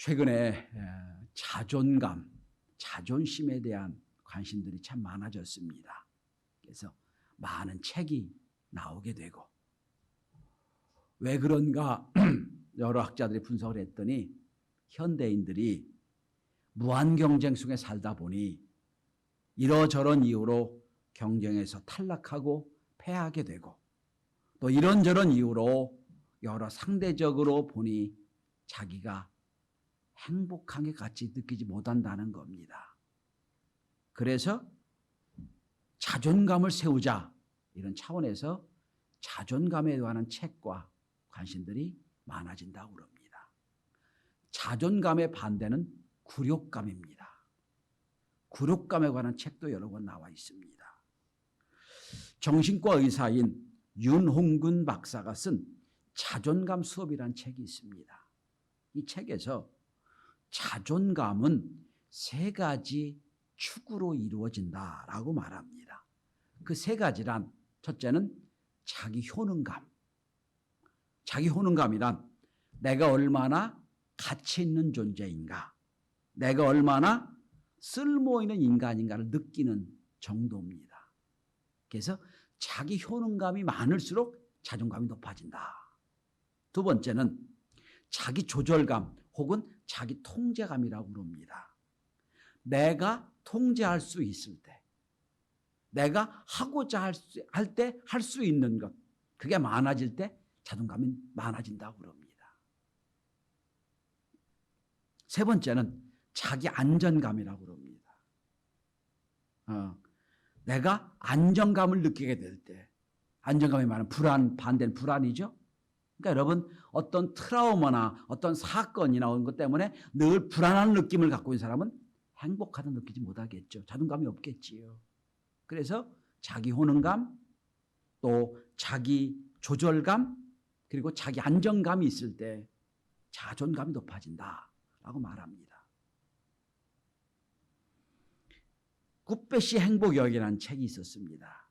최근에 자존감, 자존심에 대한 관심들이 참 많아졌습니다. 그래서 많은 책이 나오게 되고, 왜 그런가 여러 학자들이 분석을 했더니 현대인들이 무한 경쟁 속에 살다 보니 이러저런 이유로 경쟁에서 탈락하고 패하게 되고, 또 이런저런 이유로 여러 상대적으로 보니 자기가 행복하게 같이 느끼지 못한다는 겁니다. 그래서 자존감을 세우자, 이런 차원에서 자존감에 관한 책과 관심들이 많아진다고 그럽니다. 자존감의 반대는 굴욕감입니다. 굴욕감에 관한 책도 여러 권 나와 있습니다. 정신과 의사인 윤홍근 박사가 쓴 자존감 수업이라는 책이 있습니다. 이 책에서 자존감은 세 가지 축으로 이루어진다라고 말합니다. 그 세 가지란, 첫째는 자기 효능감. 자기 효능감이란 내가 얼마나 가치 있는 존재인가, 내가 얼마나 쓸모 있는 인간인가를 느끼는 정도입니다. 그래서 자기 효능감이 많을수록 자존감이 높아진다. 두 번째는 자기 조절감 혹은 자기 통제감이라고 그럽니다. 내가 통제할 수 있을 때, 내가 하고자 할 때 할 수 있는 것, 그게 많아질 때 자존감이 많아진다고 그럽니다. 세 번째는 자기 안전감이라고 그럽니다. 내가 안정감을 느끼게 될 때, 안정감이 많은 불안, 반대는 불안이죠. 그러니까 여러분, 어떤 트라우마나 어떤 사건이나 이런 것 때문에 늘 불안한 느낌을 갖고 있는 사람은 행복하다 느끼지 못하겠죠. 자존감이 없겠지요. 그래서 자기 효능감, 또 자기 조절감, 그리고 자기 안정감이 있을 때 자존감이 높아진다라고 말합니다. 굿베시 행복여행이라는 책이 있었습니다.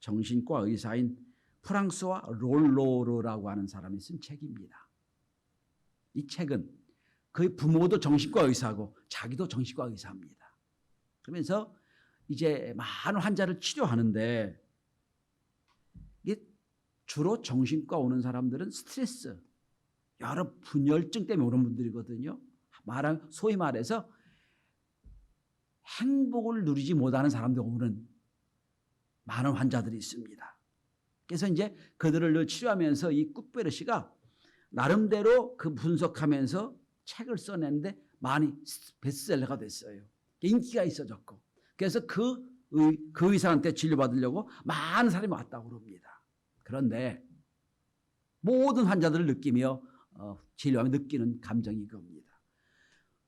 정신과 의사인 프랑스와 롤로르라고 하는 사람이 쓴 책입니다. 이 책은 그의 부모도 정신과 의사고 자기도 정신과 의사입니다. 그러면서 이제 많은 환자를 치료하는데, 이게 주로 정신과 오는 사람들은 스트레스, 여러 분열증 때문에 오는 분들이거든요. 소위 말해서 행복을 누리지 못하는 사람들 오는 많은 환자들이 있습니다. 그래서 이제 그들을 늘 치료하면서 이 굿베르시가 나름대로 그 분석하면서 책을 써냈는데 많이 베스트셀러가 됐어요. 인기가 있어졌고, 그래서 그 의사한테 진료받으려고 많은 사람이 왔다고 그럽니다. 그런데 모든 환자들을 느끼며 진료하며 느끼는 감정이 이겁니다.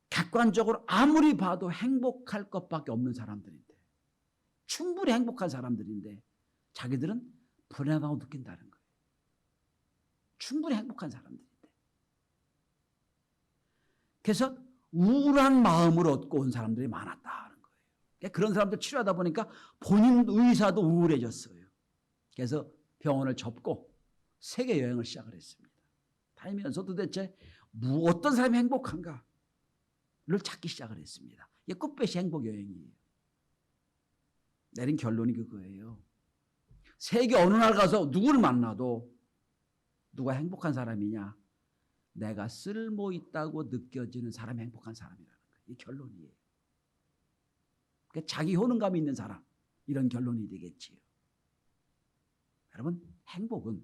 객관적으로 아무리 봐도 행복할 것밖에 없는 사람들인데, 충분히 행복한 사람들인데 자기들은 불안하다고 느낀다는 거예요. 충분히 행복한 사람들인데. 그래서 우울한 마음을 얻고 온 사람들이 많았다는 거예요. 그러니까 그런 사람들 치료하다 보니까 본인 의사도 우울해졌어요. 그래서 병원을 접고 세계 여행을 시작을 했습니다. 다니면서 도대체 어떤 사람이 행복한가를 찾기 시작을 했습니다. 이게 굿베시 행복 여행이에요. 내린 결론이 그거예요. 세계 어느 나라 가서 누구를 만나도 누가 행복한 사람이냐? 내가 쓸모 있다고 느껴지는 사람이 행복한 사람이라는 거예요. 이 결론이에요. 그러니까 자기 효능감이 있는 사람, 이런 결론이 되겠지요. 여러분, 행복은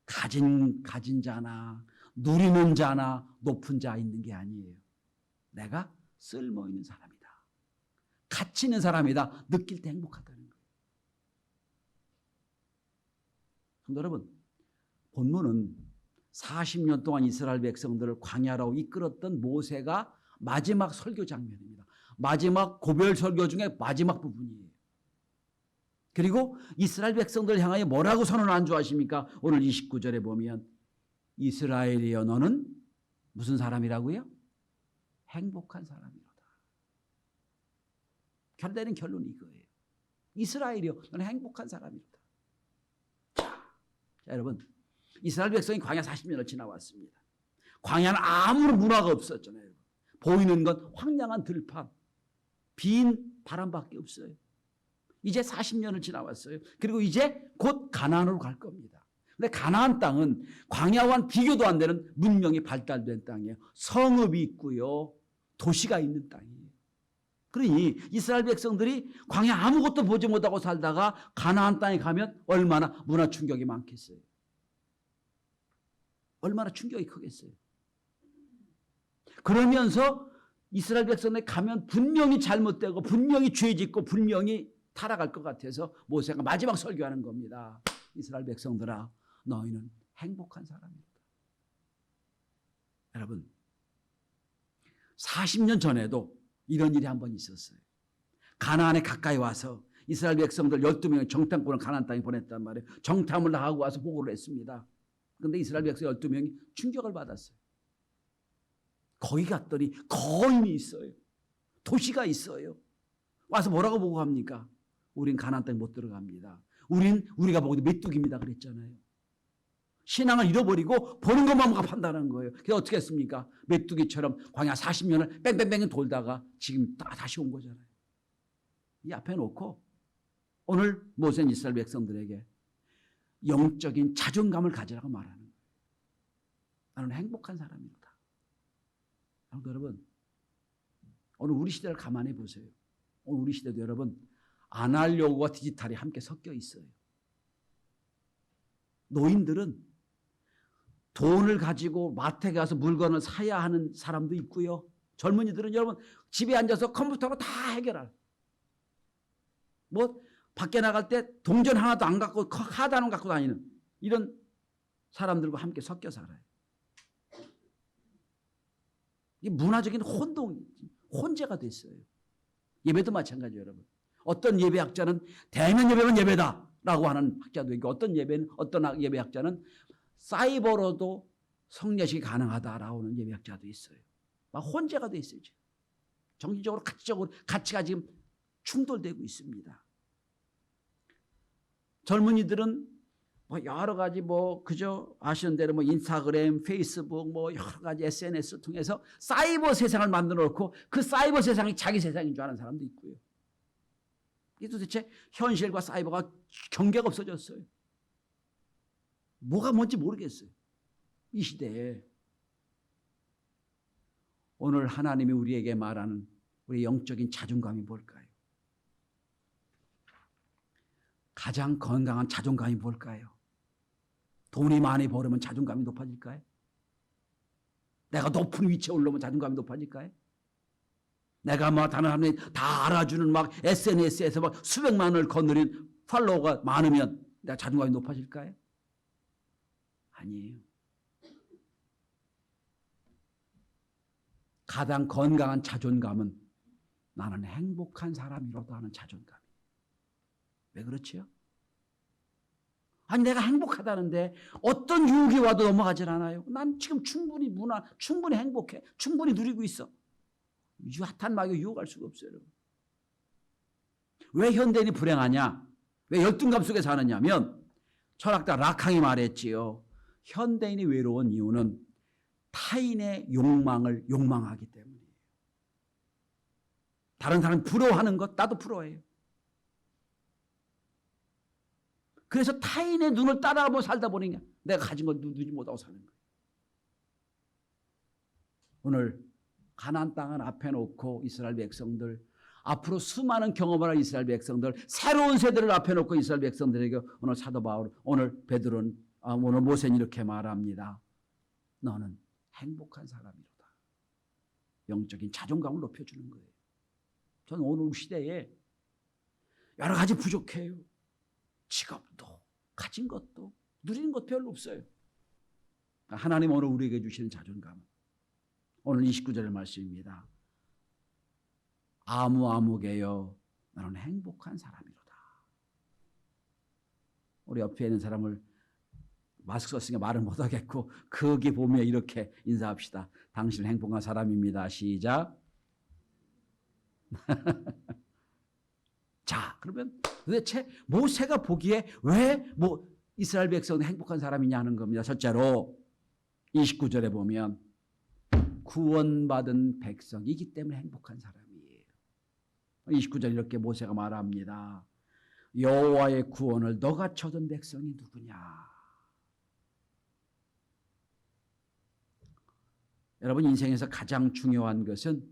가진 자나 누리는 자나 높은 자 있는 게 아니에요. 내가 쓸모 있는 사람이다, 가치 있는 사람이다 느낄 때 행복하다는 거예요. 성도 여러분, 본문은 40년 동안 이스라엘 백성들을 광야로 이끌었던 모세가 마지막 설교 장면입니다. 마지막 고별 설교 중에 마지막 부분이에요. 그리고 이스라엘 백성들을 향하여 뭐라고 선언한 줄 아십니까? 오늘 29절에 보면 이스라엘이여 너는 무슨 사람이라고요? 행복한 사람이로다. 결대는 결론이 이거예요. 이스라엘이여 너는 행복한 사람이로다. 자, 여러분, 이스라엘 백성이 광야 40년을 지나왔습니다. 광야는 아무런 문화가 없었잖아요. 보이는 건 황량한 들판, 빈 바람밖에 없어요. 이제 40년을 지나왔어요. 그리고 이제 곧 가나안으로 갈 겁니다. 근데 가나안 땅은 광야와는 비교도 안 되는 문명이 발달된 땅이에요. 성읍이 있고요. 도시가 있는 땅이에요. 그러니 이스라엘 백성들이 광야 아무것도 보지 못하고 살다가 가나안 땅에 가면 얼마나 문화 충격이 많겠어요. 얼마나 충격이 크겠어요. 그러면서 이스라엘 백성들이 가면 분명히 잘못되고 분명히 죄짓고 분명히 타락할 것 같아서 모세가 마지막 설교하는 겁니다. 이스라엘 백성들아, 너희는 행복한 사람이다. 여러분, 40년 전에도 이런 일이 한 번 있었어요. 가나안에 가까이 와서 이스라엘 백성들 12명의 정탐꾼을 가나안 땅에 보냈단 말이에요. 정탐을 하고 와서 보고를 했습니다. 그런데 이스라엘 백성 12명이 충격을 받았어요. 거기 갔더니 거인이 있어요. 도시가 있어요. 와서 뭐라고 보고합니까? 우린 가나안 땅에 못 들어갑니다. 우리가 보고도 메뚜기입니다 그랬잖아요. 신앙을 잃어버리고 보는 것만 판단한 거예요. 그래서 어떻게 했습니까? 메뚜기처럼 광야 40년을 뺑뺑뺑 돌다가 지금 다시 온 거잖아요. 이 앞에 놓고 오늘 모세는 이스라엘 백성들에게 영적인 자존감을 가지라고 말하는 거예요. 나는 행복한 사람이다. 여러분, 오늘 우리 시대를 가만히 보세요. 오늘 우리 시대도 여러분 아날로그와 디지털이 함께 섞여 있어요. 노인들은 돈을 가지고 마트에 가서 물건을 사야 하는 사람도 있고요. 젊은이들은 여러분 집에 앉아서 컴퓨터로 다 해결할. 뭐 밖에 나갈 때 동전 하나도 안 갖고 카드 하나 갖고 다니는 이런 사람들과 함께 섞여 살아요. 이 문화적인 혼재가 됐어요. 예배도 마찬가지예요, 여러분. 어떤 예배학자는 대면 예배는 예배다라고 하는 학자도 있고 어떤 예배학자는 사이버로도 성례식이 가능하다라고 하는 예배학자도 있어요. 막 혼재가 돼 있어요. 지금. 정신적으로 가치가 지금 충돌되고 있습니다. 젊은이들은 뭐 여러 가지 그저 아시는 대로 인스타그램, 페이스북 여러 가지 SNS 통해서 사이버 세상을 만들어 놓고 그 사이버 세상이 자기 세상인 줄 아는 사람도 있고요. 이게 도대체 현실과 사이버가 경계가 없어졌어요. 뭐가 뭔지 모르겠어요. 이 시대에. 오늘 하나님이 우리에게 말하는 우리의 영적인 자존감이 뭘까요? 가장 건강한 자존감이 뭘까요? 돈이 많이 벌으면 자존감이 높아질까요? 내가 높은 위치에 올라오면 자존감이 높아질까요? 내가 다른 사람들이 다 알아주는 SNS에서 수백만 원을 거느린 팔로워가 많으면 내가 자존감이 높아질까요? 아니에요. 가장 건강한 자존감은 나는 행복한 사람이라도 하는 자존감이에요. 왜 그렇지요? 아니 내가 행복하다는데 어떤 유혹이 와도 넘어가질 않아요. 난 지금 충분히 행복해. 충분히 누리고 있어. 핫한 마귀가 유혹할 수가 없어요. 여러분. 왜 현대인이 불행하냐? 왜 열등감 속에 사느냐면 철학자 라캉이 말했지요. 현대인이 외로운 이유는 타인의 욕망을 욕망하기 때문이에요. 다른 사람이 부러워하는 것 나도 부러워해요. 그래서 타인의 눈을 따라보고 살다 보니 내가 가진 걸 누리지 못하고 사는 거예요. 오늘 가나안 땅을 앞에 놓고 이스라엘 백성들, 앞으로 수많은 경험을 할 이스라엘 백성들, 새로운 세대를 앞에 놓고 이스라엘 백성들에게 오늘 사도 바울, 오늘 베드로는, 오늘 모세는 이렇게 말합니다. 너는 행복한 사람이로다. 영적인 자존감을 높여주는 거예요. 저는 오늘 시대에 여러 가지 부족해요. 직업도 가진 것도 누리는 것 별로 없어요. 하나님 오늘 우리에게 주시는 자존감은 오늘 29절의 말씀입니다. 아무개여 나는 행복한 사람이로다. 우리 옆에 있는 사람을 마스크 썼으니까 말을 못하겠고 거기 보면 이렇게 인사합시다. 당신은 행복한 사람입니다. 시작. 자, 그러면 도대체 모세가 보기에 왜 이스라엘 백성은 행복한 사람이냐 하는 겁니다. 첫째로 29절에 보면 구원받은 백성이기 때문에 행복한 사람이에요. 29절 이렇게 모세가 말합니다. 여호와의 구원을 너같이 얻은 백성이 누구냐. 여러분, 인생에서 가장 중요한 것은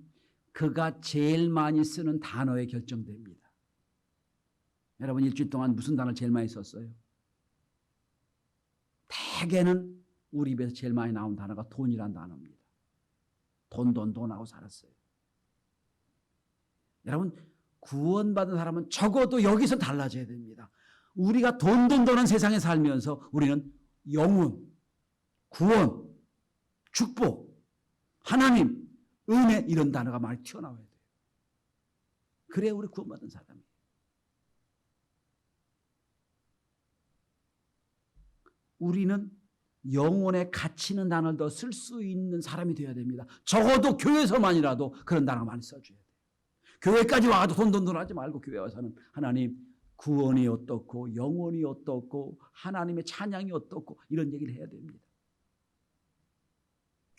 그가 제일 많이 쓰는 단어에 결정됩니다. 여러분, 일주일 동안 무슨 단어를 제일 많이 썼어요? 대개는 우리 입에서 제일 많이 나온 단어가 돈이란 단어입니다. 돈 하고 살았어요. 여러분, 구원받은 사람은 적어도 여기서 달라져야 됩니다. 우리가 돈하는 세상에 살면서 우리는 영혼, 구원, 축복, 하나님, 은혜 이런 단어가 많이 튀어나와야 돼요. 그래야 우리 구원받은 사람이에요. 우리는 영혼에 갇히는 단어를 더 쓸 수 있는 사람이 되어야 됩니다. 적어도 교회에서만이라도 그런 단어 많이 써줘야 돼요. 교회까지 와도 돈 하지 말고 교회 와서는 하나님 구원이 어떻고 영혼이 어떻고 하나님의 찬양이 어떻고 이런 얘기를 해야 됩니다.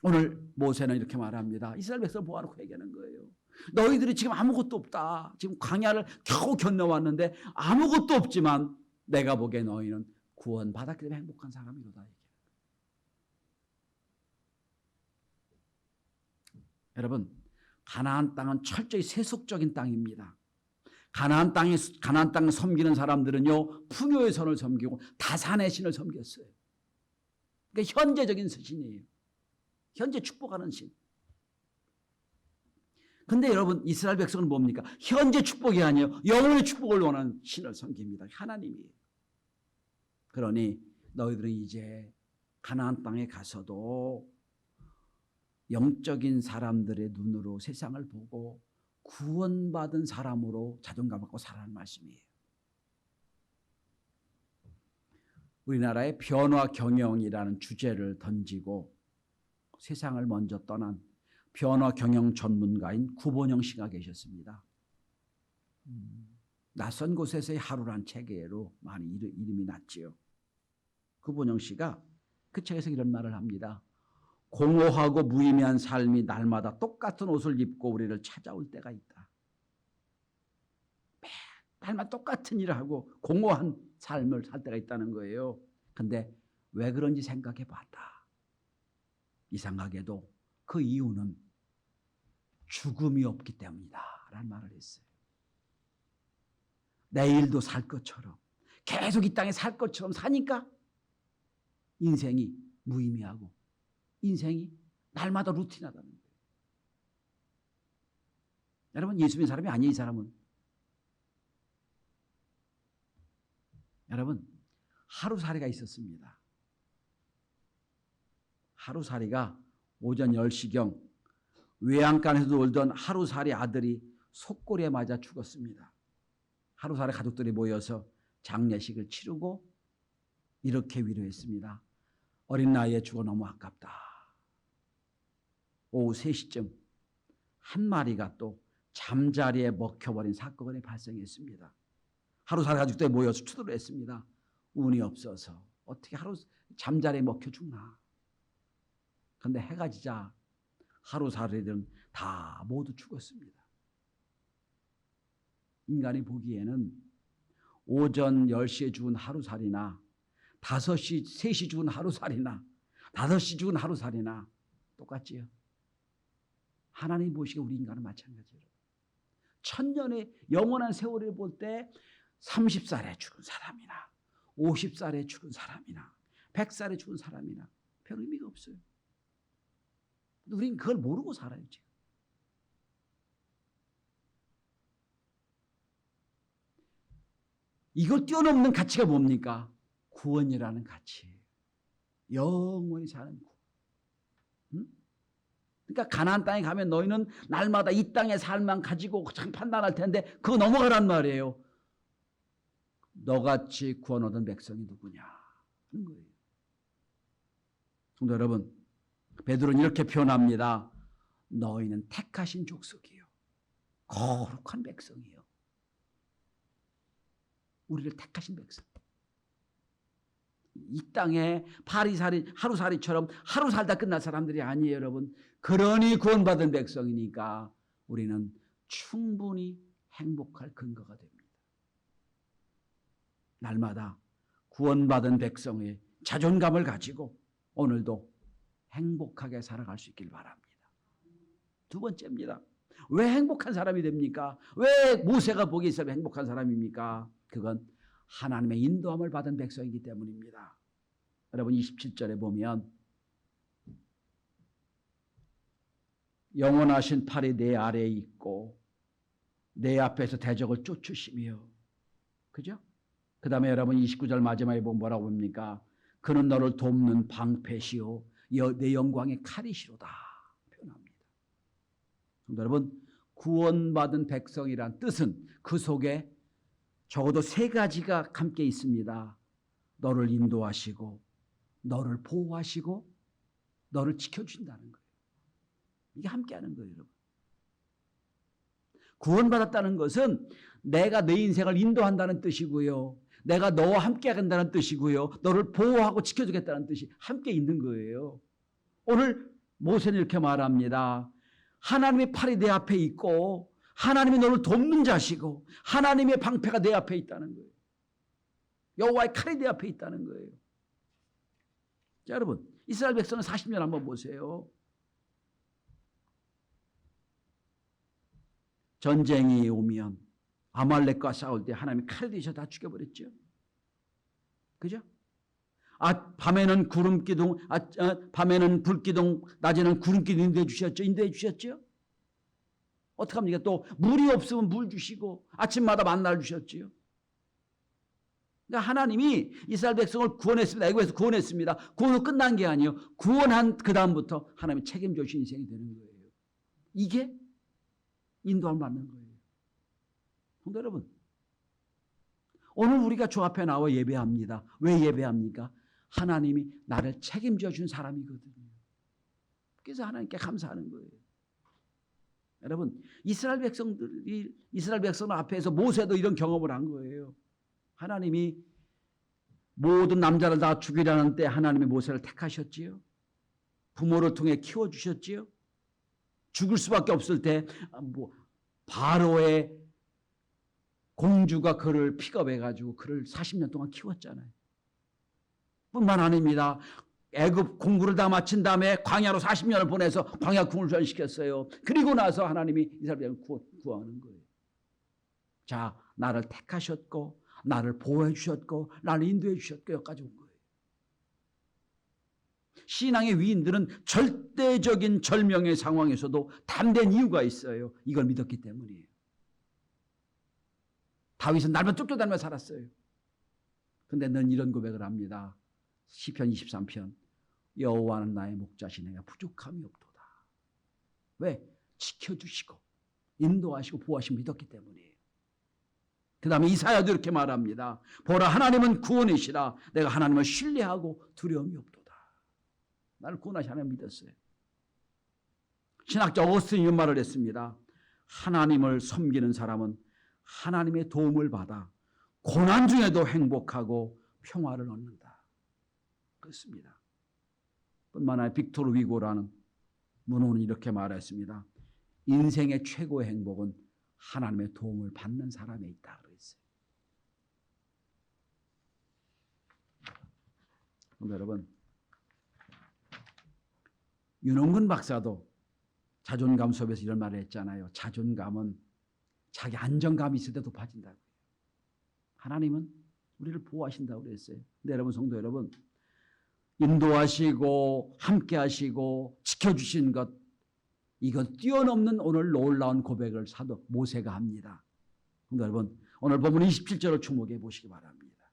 오늘 모세는 이렇게 말합니다. 이스라엘 백성을 모아놓고 얘기하는 거예요. 너희들이 지금 아무것도 없다. 지금 광야를 겨우 건너왔는데 아무것도 없지만 내가 보기에 너희는 구원받았기 때문에 행복한 사람이로다. 여러분, 가나안 땅은 철저히 세속적인 땅입니다. 가나안 땅을 섬기는 사람들은요, 풍요의 선을 섬기고 다산의 신을 섬겼어요. 그러니까 현재적인 신이에요. 현재 축복하는 신. 근데 여러분, 이스라엘 백성은 뭡니까? 현재 축복이 아니에요. 영원의 축복을 원하는 신을 섬깁니다. 하나님이에요. 그러니 너희들은 이제 가나안 땅에 가서도 영적인 사람들의 눈으로 세상을 보고 구원받은 사람으로 자존감 갖고 살아라는 말씀이에요. 우리나라의 변화 경영이라는 주제를 던지고 세상을 먼저 떠난 변화 경영 전문가인 구본영 씨가 계셨습니다. 낯선 곳에서의 하루란 책으로 많이 이름이 났지요. 구본영 씨가 그 책에서 이런 말을 합니다. 공허하고 무의미한 삶이 날마다 똑같은 옷을 입고 우리를 찾아올 때가 있다. 날마다 똑같은 일을 하고 공허한 삶을 살 때가 있다는 거예요. 근데 왜 그런지 생각해 봤다. 이상하게도 그 이유는 죽음이 없기 때문이다 라는 말을 했어요. 내일도 살 것처럼 계속 이 땅에 살 것처럼 사니까 인생이 무의미하고 인생이 날마다 루틴하다는 거예요. 여러분, 예수 믿는 사람이 아니에요. 이 사람은. 여러분, 하루살이가 있었습니다. 하루살이가 오전 10시경 외양간에서 놀던 하루살이 아들이 속골에 맞아 죽었습니다. 하루살이 가족들이 모여서 장례식을 치르고 이렇게 위로했습니다. 어린 나이에 죽어 너무 아깝다. 오후 3시쯤 한 마리가 또 잠자리에 먹혀버린 사건이 발생했습니다. 하루살이 가족들이 모여서 추도를 했습니다. 운이 없어서 어떻게 잠자리에 먹혀 죽나. 그런데 해가 지자 하루살이들은 다 모두 죽었습니다. 인간이 보기에는 오전 10시에 죽은 하루살이나 5시, 3시 죽은 하루살이나 5시 죽은 하루살이나 똑같지요. 하나님 보시기에 우리 인간은 마찬가지예요. 천년의 영원한 세월을 볼 때 30살에 죽은 사람이나 50살에 죽은 사람이나 100살에 죽은 사람이나 별 의미가 없어요. 우리는 그걸 모르고 살아요. 지금. 이걸 뛰어넘는 가치가 뭡니까? 구원이라는 가치. 영원히 사는 구원. 응? 그러니까 가나안 땅에 가면 너희는 날마다 이 땅의 삶만 가지고 참 판단할 텐데 그거 넘어가란 말이에요. 너같이 구원 얻은 백성이 누구냐 하는 거예요. 성도 여러분, 베드로는 이렇게 표현합니다. 너희는 택하신 족속이요, 거룩한 백성이요. 우리를 택하신 백성. 이 땅에 파리살이 하루살이처럼 하루 살다 끝날 사람들이 아니에요, 여러분. 그러니 구원받은 백성이니까 우리는 충분히 행복할 근거가 됩니다. 날마다 구원받은 백성의 자존감을 가지고 오늘도 행복하게 살아갈 수 있길 바랍니다. 두 번째입니다. 왜 행복한 사람이 됩니까? 왜 모세가 보기에 있어서 행복한 사람입니까? 그건 하나님의 인도함을 받은 백성이기 때문입니다. 여러분 27절에 보면 영원하신 팔이 내 아래에 있고 내 앞에서 대적을 쫓으시며, 그죠? 그 다음에 여러분 29절 마지막에 보면 뭐라고 봅니까? 그는 너를 돕는 방패시오 내 영광의 칼이시로다 표현합니다. 여러분 구원받은 백성이란 뜻은 그 속에 적어도 세 가지가 함께 있습니다. 너를 인도하시고 너를 보호하시고 너를 지켜준다는 거예요. 이게 함께하는 거예요, 여러분. 구원받았다는 것은 내가 내 인생을 인도한다는 뜻이고요. 내가 너와 함께 한다는 뜻이고요. 너를 보호하고 지켜주겠다는 뜻이 함께 있는 거예요. 오늘 모세는 이렇게 말합니다. 하나님의 팔이 내 앞에 있고 하나님이 너를 돕는 자시고 하나님의 방패가 내 앞에 있다는 거예요. 여호와의 칼이 내 앞에 있다는 거예요. 자, 여러분 이스라엘 백성은 40년 한번 보세요. 전쟁이 오면 아말렉과 싸울 때 하나님이 칼을 들이셔 다 죽여버렸죠. 그죠? 밤에는 구름 기둥, 밤에는 불 기둥, 낮에는 구름 기둥 인도해 주셨죠. 인도해 주셨죠. 어떡합니까? 또 물이 없으면 물 주시고 아침마다 만나를 주셨지요. 그러니까 하나님이 이스라엘 백성을 구원했습니다. 애굽에서 구원했습니다. 구원은 끝난 게 아니에요. 구원한 그 다음부터 하나님이 책임져 주신 인생이 되는 거예요. 이게 인도함을 받는 거예요. 성도 여러분, 오늘 우리가 주 앞에 나와 예배합니다. 왜 예배합니까? 하나님이 나를 책임져 준 사람이거든요. 그래서 하나님께 감사하는 거예요. 여러분, 이스라엘 백성 앞에서 모세도 이런 경험을 한 거예요. 하나님이 모든 남자를 다 죽이라는 때 하나님이 모세를 택하셨지요. 부모를 통해 키워주셨지요. 죽을 수밖에 없을 때 바로의 공주가 그를 픽업해가지고 그를 40년 동안 키웠잖아요. 뿐만 아닙니다. 애굽 공부를 다 마친 다음에 광야로 40년을 보내서 광야 군을전시켰어요. 그리고 나서 하나님이 이스라엘을 구하는 거예요. 자, 나를 택하셨고 나를 보호해 주셨고 나를 인도해 주셨고 여기까지 온 거예요. 신앙의 위인들은 절대적인 절명의 상황에서도 담대한 이유가 있어요. 이걸 믿었기 때문이에요. 다윗은 날만 쫓겨다니며 살았어요. 그런데 넌 이런 고백을 합니다. 시편 23편 여호와는 나의 목자시 내가 부족함이 없도다. 왜? 지켜주시고 인도하시고 보호하시고 믿었기 때문이에요. 그 다음에 이사야도 이렇게 말합니다. 보라 하나님은 구원이시라 내가 하나님을 신뢰하고 두려움이 없도다. 나를 구원하시 하나님 믿었어요. 신학자 어거스틴이 이런 말을 했습니다. 하나님을 섬기는 사람은 하나님의 도움을 받아 고난 중에도 행복하고 평화를 얻는다. 그렇습니다. 뿐만 아니라 빅토르 위고라는 문호는 이렇게 말했습니다. 인생의 최고의 행복은 하나님의 도움을 받는 사람에 있다 그랬어요. 여러분, 윤홍근 박사도 자존감 수업에서 이런 말을 했잖아요. 자존감은 자기 안정감이 있을 때 높아진다고요. 하나님은 우리를 보호하신다고 그랬어요. 근데 여러분, 성도 여러분, 인도하시고 함께하시고 지켜주신 것, 이것 뛰어넘는 오늘 놀라운 고백을 사도 모세가 합니다. 성도 여러분, 오늘 본문 27절을 주목해 보시기 바랍니다.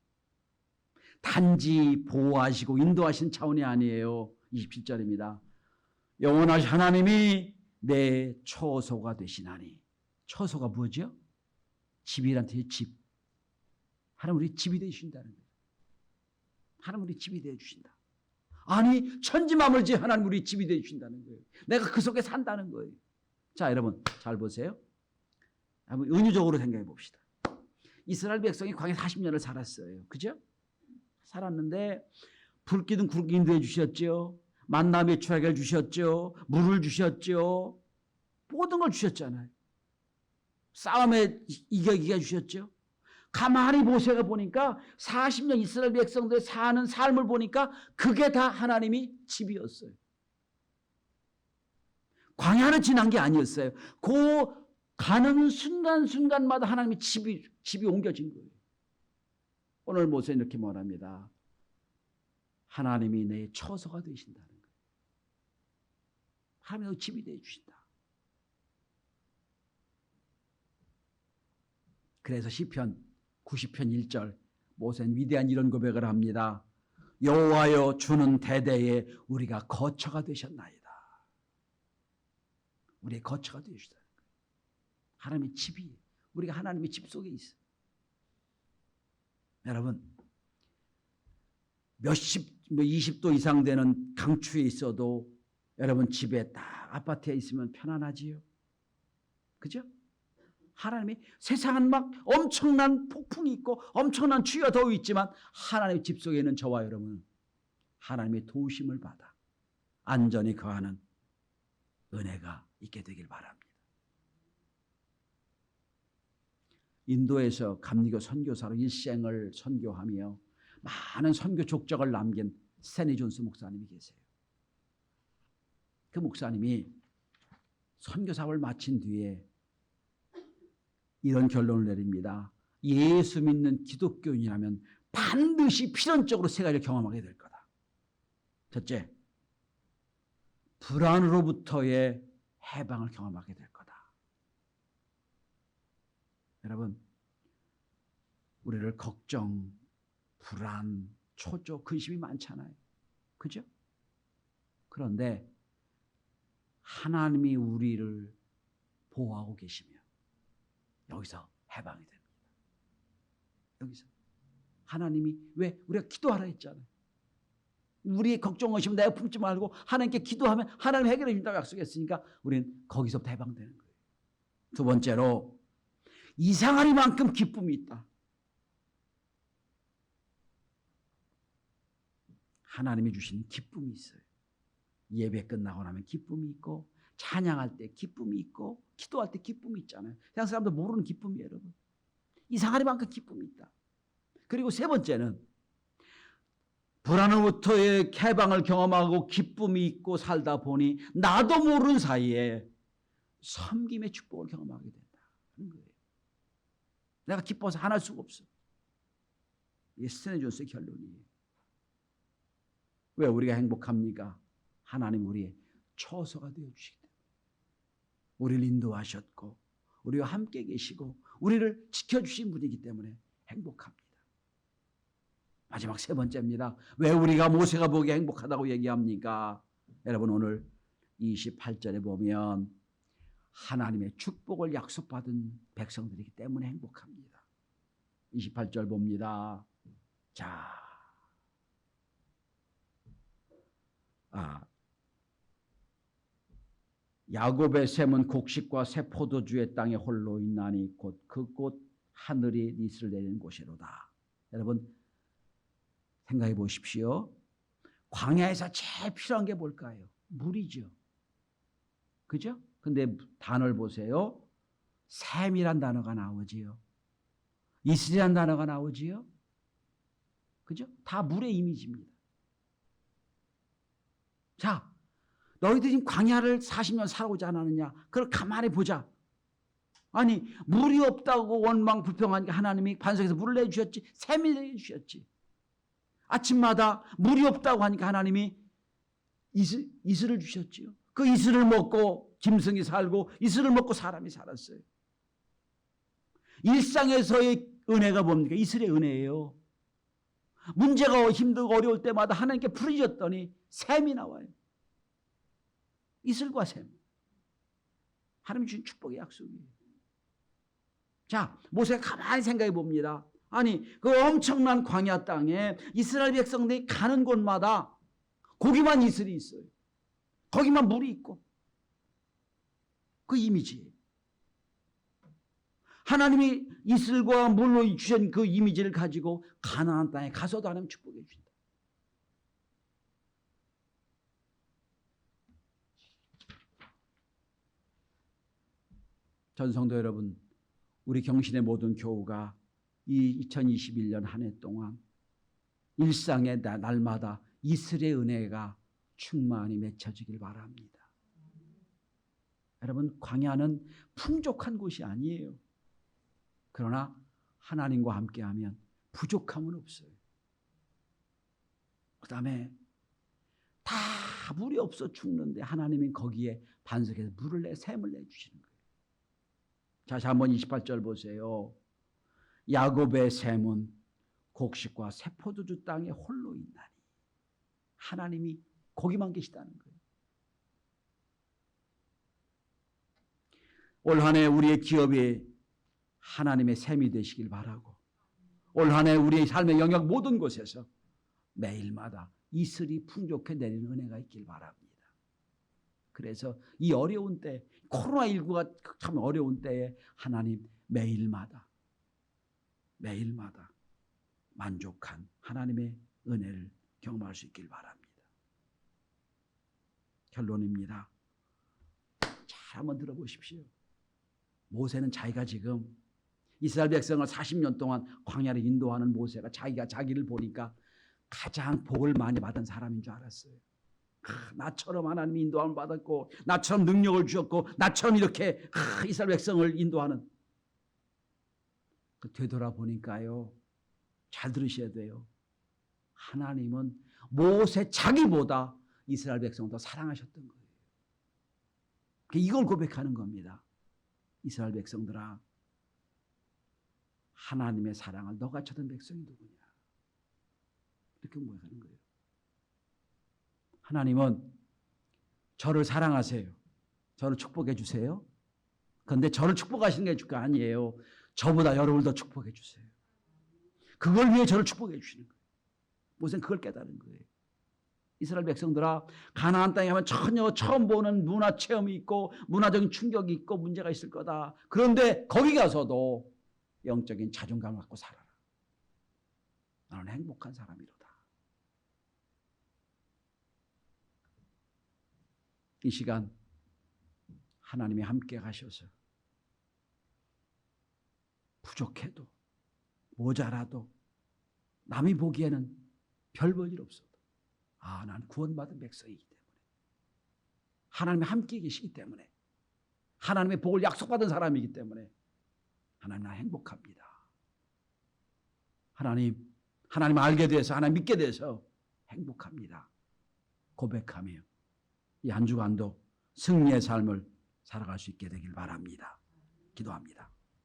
단지 보호하시고 인도하신 차원이 아니에요. 27절입니다. 영원하신 하나님이 내 처소가 되시나니. 처소가 뭐죠? 집이란 뜻의 집. 하나님 우리 집이 되주신다는 거예요. 하나님 우리 집이 되주신다. 아니 천지만물지 하나님 우리 집이 되주신다는 거예요. 내가 그 속에 산다는 거예요. 자, 여러분 잘 보세요. 한번 은유적으로 생각해 봅시다. 이스라엘 백성이 광야 40년을 살았어요. 그죠? 살았는데 불기둥 굴기둥도 해주셨죠. 만남의 추락을 주셨죠. 물을 주셨죠. 모든 걸 주셨잖아요. 싸움에 이기게 해주셨죠. 가만히 모세가 보니까 40년 이스라엘 백성들이 사는 삶을 보니까 그게 다 하나님이 집이었어요. 광야를 지난 게 아니었어요. 그 가는 순간순간마다 하나님의 집이 옮겨진 거예요. 오늘 모세는 이렇게 말합니다. 하나님이 내 처소가 되신다는 거예요. 하나님의 집이 되어 주신다. 그래서 시편 90편 1절 모세는 위대한 이런 고백을 합니다. 여호와여 주는 대대에 우리가 거처가 되셨나이다. 우리의 거처가 되셨다. 하나님의 집이 우리가 하나님의 집 속에 있어요. 여러분 20도 이상 되는 강추에 있어도 여러분 집에 딱 아파트에 있으면 편안하지요. 그죠? 하나님이 세상은 막 엄청난 폭풍이 있고 엄청난 추위와 더위 있지만 하나님의 집 속에 있는 저와 여러분은 하나님의 도우심을 받아 안전히 거하는 은혜가 있게 되길 바랍니다. 인도에서 감리교 선교사로 일생을 선교하며 많은 선교 족적을 남긴 스탠리 존스 목사님이 계세요. 그 목사님이 선교 사업을 마친 뒤에 이런 결론을 내립니다. 예수 믿는 기독교인이라면 반드시 필연적으로 세 가지를 경험하게 될 거다. 첫째, 불안으로부터의 해방을 경험하게 될 거다. 여러분, 우리를 걱정, 불안, 초조, 근심이 많잖아요. 그죠? 그런데 하나님이 우리를 보호하고 계시면 여기서 해방이 됩니다. 여기서 하나님이 왜 우리가 기도하라 했잖아요. 우리의 걱정 의심 내가 품지 말고 하나님께 기도하면 하나님 해결해 준다고 약속했으니까 우리는 거기서부터 해방되는 거예요. 두 번째로 이상하리만큼 기쁨이 있다. 하나님이 주신 기쁨이 있어요. 예배 끝나고 나면 기쁨이 있고 찬양할 때 기쁨이 있고 기도할 때 기쁨이 있잖아요. 세상 사람들 모르는 기쁨이에요, 여러분. 이상하리만큼 기쁨이 있다. 그리고 세 번째는 불안으로부터의 해방을 경험하고 기쁨이 있고 살다 보니 나도 모르는 사이에 섬김의 축복을 경험하게 된다는 거예요. 내가 기뻐서 하나 할 수가 없어. 이게 스탠리 존스의 결론이에요. 왜 우리가 행복합니까? 하나님 우리의 처소가 되어주시기 때문에. 우리를 인도하셨고 우리와 함께 계시고 우리를 지켜주신 분이기 때문에 행복합니다. 마지막 세 번째입니다. 왜 우리가 모세가 보기에 행복하다고 얘기합니까? 여러분 오늘 28절에 보면 하나님의 축복을 약속받은 백성들이기 때문에 행복합니다. 28절 봅니다. 자, 야곱의 샘은 곡식과 새 포도주의 땅에 홀로 있나니 곧 그곳 하늘이 니스를 내리는 곳이로다. 여러분 생각해 보십시오. 광야에서 제일 필요한 게 뭘까요? 물이죠. 그죠? 근데 단어를 보세요. 샘이란 단어가 나오지요. 이스라엘이란 단어가 나오지요. 그죠? 다 물의 이미지입니다. 자, 너희들이 지금 광야를 40년 살아오지 않았느냐? 그걸 가만히 보자. 아니, 물이 없다고 원망 불평하니까 하나님이 반석에서 물을 내주셨지, 샘이 내주셨지. 아침마다 물이 없다고 하니까 하나님이 이슬을 주셨지요. 그 이슬을 먹고 짐승이 살고 이슬을 먹고 사람이 살았어요. 일상에서의 은혜가 뭡니까? 이슬의 은혜예요. 문제가 힘들고 어려울 때마다 하나님께 부르셨더니 샘이 나와요. 이슬과 샘. 하나님이 주신 축복의 약속이에요. 자, 모세가 가만히 생각해 봅니다. 아니, 그 엄청난 광야 땅에 이스라엘 백성들이 가는 곳마다 거기만 이슬이 있어요. 거기만 물이 있고. 그 이미지예요. 하나님이 이슬과 물로 주신 그 이미지를 가지고 가나안 땅에 가서도 하나님 축복해 주신다. 전 성도 여러분, 우리 경신의 모든 교우가 이 2021년 한 해 동안 일상의 날마다 이슬의 은혜가 충만히 맺혀지길 바랍니다. 여러분, 광야는 풍족한 곳이 아니에요. 그러나 하나님과 함께하면 부족함은 없어요. 그 다음에 다 물이 없어 죽는데 하나님이 거기에 반석에서 샘을 내주시는 거예요. 자, 한번 28절 보세요. 야곱의 샘은 곡식과 새포도주 땅에 홀로 있나니. 하나님이 거기만 계시다는 거예요. 올 한 해 우리의 기업이 하나님의 샘이 되시길 바라고, 올 한 해 우리의 삶의 영역 모든 곳에서 매일마다 이슬이 풍족해 내리는 은혜가 있길 바랍니다. 그래서 이 어려운 때, 코로나19가 참 어려운 때에 하나님 매일마다 만족한 하나님의 은혜를 경험할 수 있길 바랍니다. 결론입니다. 잘 한번 들어보십시오. 모세는 자기가 지금 이스라엘 백성을 40년 동안 광야를 인도하는 모세가 자기가 자기를 보니까 가장 복을 많이 받은 사람인 줄 알았어요. 나처럼 하나님이 인도함을 받았고, 나처럼 능력을 주셨고, 나처럼 이렇게 이스라엘 백성을 인도하는. 되돌아보니까요, 잘 들으셔야 돼요. 하나님은 모세 자기보다 이스라엘 백성을 더 사랑하셨던 거예요. 이걸 고백하는 겁니다. 이스라엘 백성들아, 하나님의 사랑을 너가 찾은 백성이 누구냐? 이렇게 고백하는 거예요. 하나님은 저를 사랑하세요. 저를 축복해 주세요. 그런데 저를 축복하시는 게 주가 아니에요. 저보다 여러분을 더 축복해 주세요. 그걸 위해 저를 축복해 주시는 거예요. 모세는 그걸 깨달은 거예요. 이스라엘 백성들아, 가나안 땅에 가면 전혀 처음 보는 문화 체험이 있고 문화적인 충격이 있고 문제가 있을 거다. 그런데 거기 가서도 영적인 자존감을 갖고 살아라. 나는 행복한 사람이로다. 이 시간 하나님이 함께 가셔서 부족해도 모자라도 남이 보기에는 별 볼 일 없어도, 난 구원받은 백성이기 때문에, 하나님이 함께 계시기 때문에, 하나님의 복을 약속받은 사람이기 때문에 하나님 나 행복합니다. 하나님 알게 돼서, 하나님 믿게 돼서 행복합니다. 고백하며 이 한 주간도 승리의 삶을 살아갈 수 있게 되길 바랍니다. 기도합니다.